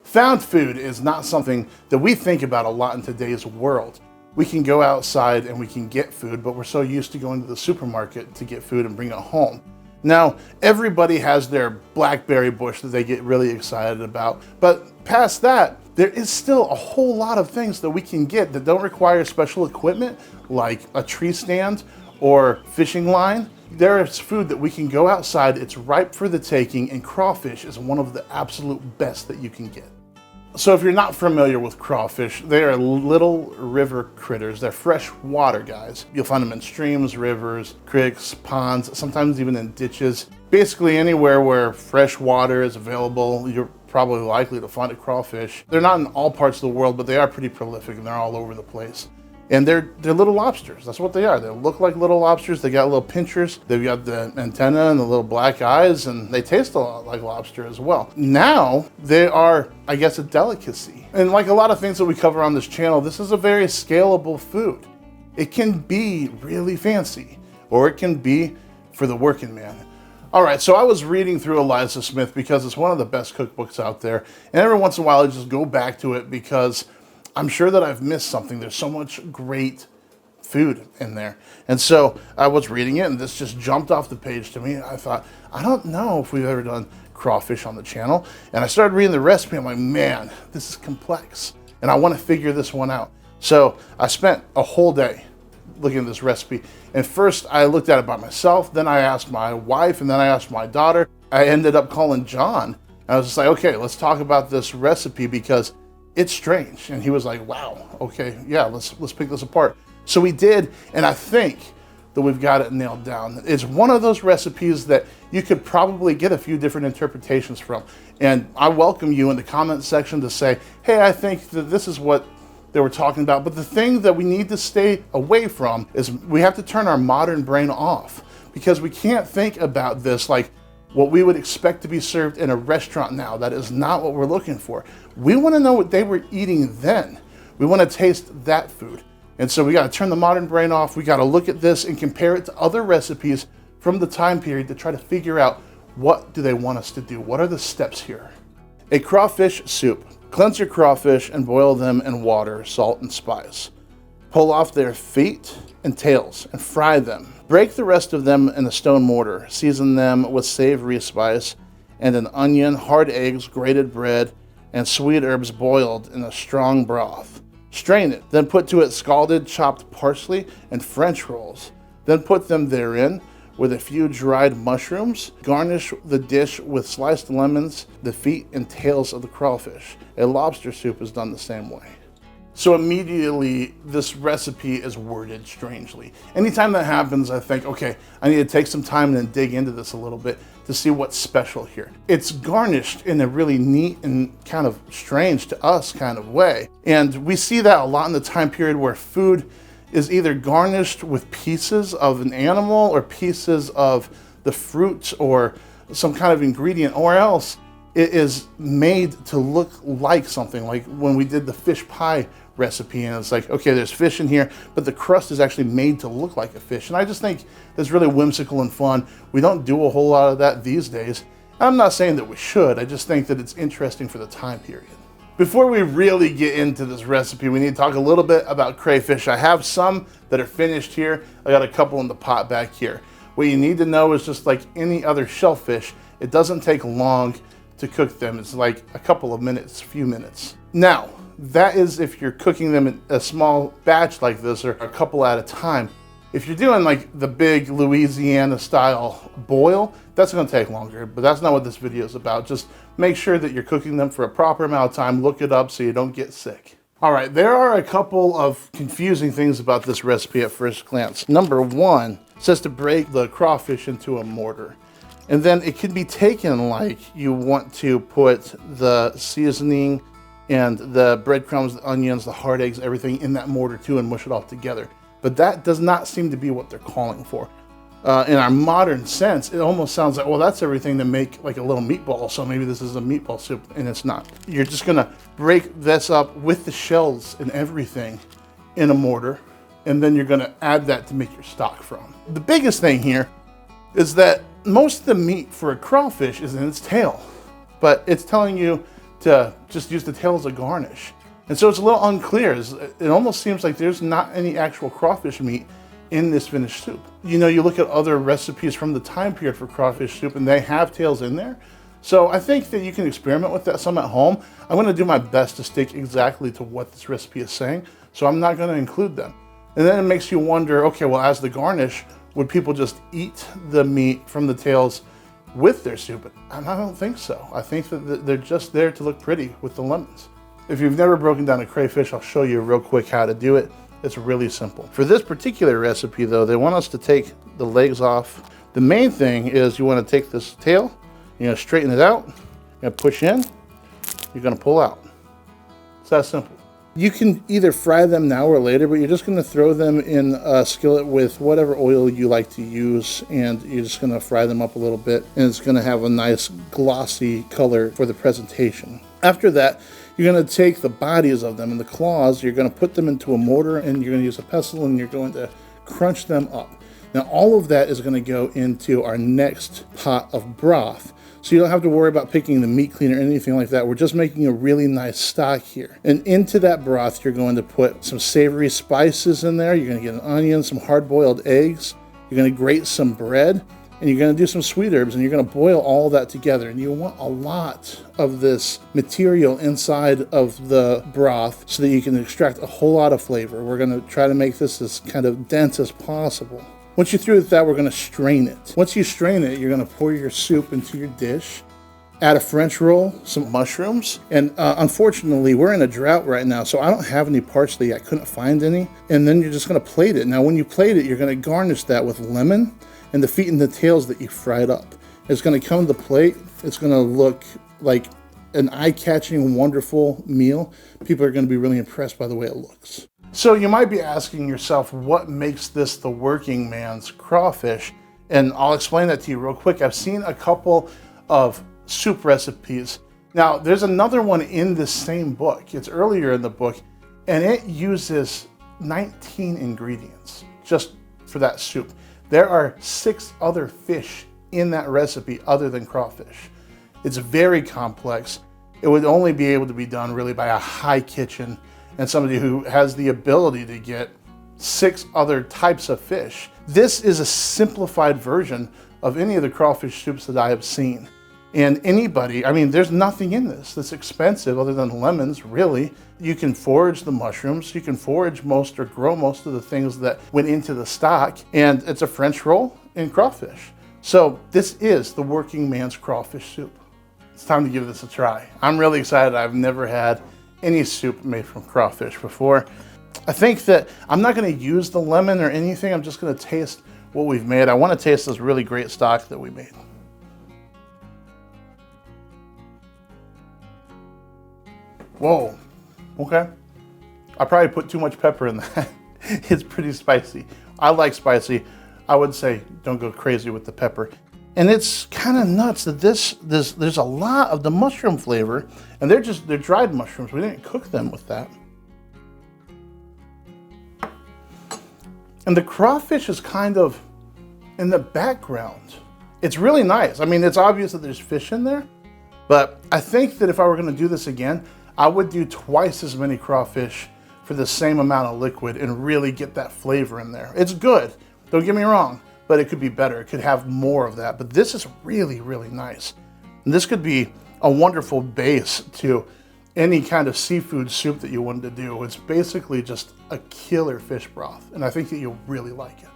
Found food is not something that we think about a lot in today's world. We can go outside and we can get food, but we're so used to going to the supermarket to get food and bring it home. Now, everybody has their blackberry bush that they get really excited about, but past that, there is still a whole lot of things that we can get that don't require special equipment, like a tree stand or fishing line. There is food that we can go outside, it's ripe for the taking, and crawfish is one of the absolute best that you can get. So if you're not familiar with crawfish, they are little river critters. They're freshwater guys. You'll find them in streams, rivers, creeks, ponds, sometimes even in ditches. Basically anywhere where fresh water is available, you're probably likely to find a crawfish. They're not in all parts of the world, but they are pretty prolific and they're all over the place. And they're little lobsters. That's what they are. They look like little lobsters. They got little pinchers. They've got the antenna and the little black eyes, and they taste a lot like lobster as well. Now, they are, I guess, a delicacy. And like a lot of things that we cover on this channel, this is a very scalable food. It can be really fancy, or it can be for the working man. All right, so I was reading through Eliza Smith because it's one of the best cookbooks out there. And every once in a while, I just go back to it because I'm sure that I've missed something. There's so much great food in there. And so I was reading it and this just jumped off the page to me. I thought, I don't know if we've ever done crawfish on the channel. And I started reading the recipe. I'm like, man, this is complex. And I want to figure this one out. So I spent a whole day looking at this recipe. And first I looked at it by myself. Then I asked my wife and then I asked my daughter. I ended up calling John. And I was just like, okay, let's talk about this recipe because it's strange. And he was like, wow, okay, yeah, let's pick this apart. So we did, and I think that we've got it nailed down. It's one of those recipes that you could probably get a few different interpretations from. And I welcome you in the comment section to say, hey, I think that this is what they were talking about. But the thing that we need to stay away from is we have to turn our modern brain off because we can't think about this like what we would expect to be served in a restaurant now. That is not what we're looking for. We want to know what they were eating then. We want to taste that food. And so we got to turn the modern brain off. We got to look at this and compare it to other recipes from the time period to try to figure out what do they want us to do? What are the steps here? A crawfish soup. Cleanse your crawfish and boil them in water, salt, and spice. Pull off their feet and tails and fry them. Break the rest of them in a stone mortar. Season them with savory spice and an onion, hard eggs, grated bread, and sweet herbs boiled in a strong broth. Strain it, then put to it scalded chopped parsley and French rolls. Then put them therein with a few dried mushrooms. Garnish the dish with sliced lemons, the feet and tails of the crawfish. A lobster soup is done the same way. So immediately, this recipe is worded strangely. Anytime that happens, I think, okay, I need to take some time and then dig into this a little bit to see what's special here. It's garnished in a really neat and kind of strange to us kind of way. And we see that a lot in the time period where food is either garnished with pieces of an animal or pieces of the fruit or some kind of ingredient, or else it is made to look like something, like when we did the fish pie recipe and it's like, okay, there's fish in here, but the crust is actually made to look like a fish. And I just think that's really whimsical and fun. We don't do a whole lot of that these days. I'm not saying that we should, I just think that it's interesting for the time period. Before we really get into this recipe, we need to talk a little bit about crayfish. I have some that are finished here. I got a couple in the pot back here. What you need to know is just like any other shellfish, it doesn't take long to cook them. It's like a couple of minutes, few minutes. Now, that is if you're cooking them in a small batch like this or a couple at a time. If you're doing like the big Louisiana style boil, that's gonna take longer, but that's not what this video is about. Just make sure that you're cooking them for a proper amount of time. Look it up so you don't get sick. All right, there are a couple of confusing things about this recipe at first glance. Number one, it says to break the crawfish into a mortar. And then it can be taken like you want to put the seasoning and the breadcrumbs, the onions, the hard eggs, everything in that mortar too and mush it all together. But that does not seem to be what they're calling for. In our modern sense, it almost sounds like, well, that's everything to make like a little meatball, so maybe this is a meatball soup, and it's not. You're just gonna break this up with the shells and everything in a mortar, and then you're gonna add that to make your stock from. The biggest thing here is that most of the meat for a crawfish is in its tail, but it's telling you to just use the tail as a garnish. And so it's a little unclear. It almost seems like there's not any actual crawfish meat in this finished soup. You know, you look at other recipes from the time period for crawfish soup and they have tails in there. So I think that you can experiment with that some at home. I'm gonna do my best to stick exactly to what this recipe is saying, so I'm not gonna include them. And then it makes you wonder, okay, well, as the garnish, would people just eat the meat from the tails with their soup? And I don't think so. I think that they're just there to look pretty with the lemons. If you've never broken down a crayfish, I'll show you real quick how to do it. It's really simple. For this particular recipe though, they want us to take the legs off. The main thing is you want to take this tail, you're going to straighten it out, you're going to push in, you're going to pull out. It's that simple. You can either fry them now or later, but you're just going to throw them in a skillet with whatever oil you like to use, and you're just going to fry them up a little bit, and it's going to have a nice glossy color for the presentation. After that, you're going to take the bodies of them and the claws, you're going to put them into a mortar, and you're going to use a pestle, and you're going to crunch them up. Now all of that is going to go into our next pot of broth. So you don't have to worry about picking the meat cleaner or anything like that. We're just making a really nice stock here. And into that broth, you're going to put some savory spices in there. You're going to get an onion, some hard-boiled eggs. You're going to grate some bread, and you're going to do some sweet herbs, and you're going to boil all that together. And you want a lot of this material inside of the broth so that you can extract a whole lot of flavor. We're going to try to make this as kind of dense as possible. Once you're through with that, we're going to strain it. Once you strain it, you're going to pour your soup into your dish, add a French roll, some mushrooms, and unfortunately, we're in a drought right now, so I don't have any parsley. I couldn't find any. And then you're just going to plate it. Now, when you plate it, you're going to garnish that with lemon and the feet and the tails that you fried up. It's going to come to the plate. It's going to look like an eye-catching, wonderful meal. People are going to be really impressed by the way it looks. So you might be asking yourself, what makes this the working man's crawfish? And I'll explain that to you real quick. I've seen a couple of soup recipes. Now, there's another one in this same book. It's earlier in the book, and it uses 19 ingredients just for that soup. There are 6 other fish in that recipe other than crawfish. It's very complex. It would only be able to be done really by a high kitchen and somebody who has the ability to get 6 other types of fish. This is a simplified version of any of the crawfish soups that I have seen. And anybody, I mean, there's nothing in this that's expensive other than lemons, really. You can forage the mushrooms, you can forage most or grow most of the things that went into the stock, and it's a French roll and crawfish. So this is the working man's crawfish soup. It's time to give this a try. I'm really excited. I've never had any soup made from crawfish before. I think that I'm not going to use the lemon or anything. I'm just going to taste what we've made. I want to taste this really great stock that we made. Whoa, okay. I probably put too much pepper in that. It's pretty spicy. I like spicy. I would say don't go crazy with the pepper. And it's kind of nuts that there's a lot of the mushroom flavor, and they're dried mushrooms. We didn't cook them with that. And the crawfish is kind of in the background. It's really nice. I mean, it's obvious that there's fish in there, but I think that if I were going to do this again, I would do twice as many crawfish for the same amount of liquid and really get that flavor in there. It's good, don't get me wrong, but it could be better. It could have more of that, but this is really, really nice. And this could be a wonderful base to any kind of seafood soup that you wanted to do. It's basically just a killer fish broth, and I think that you'll really like it.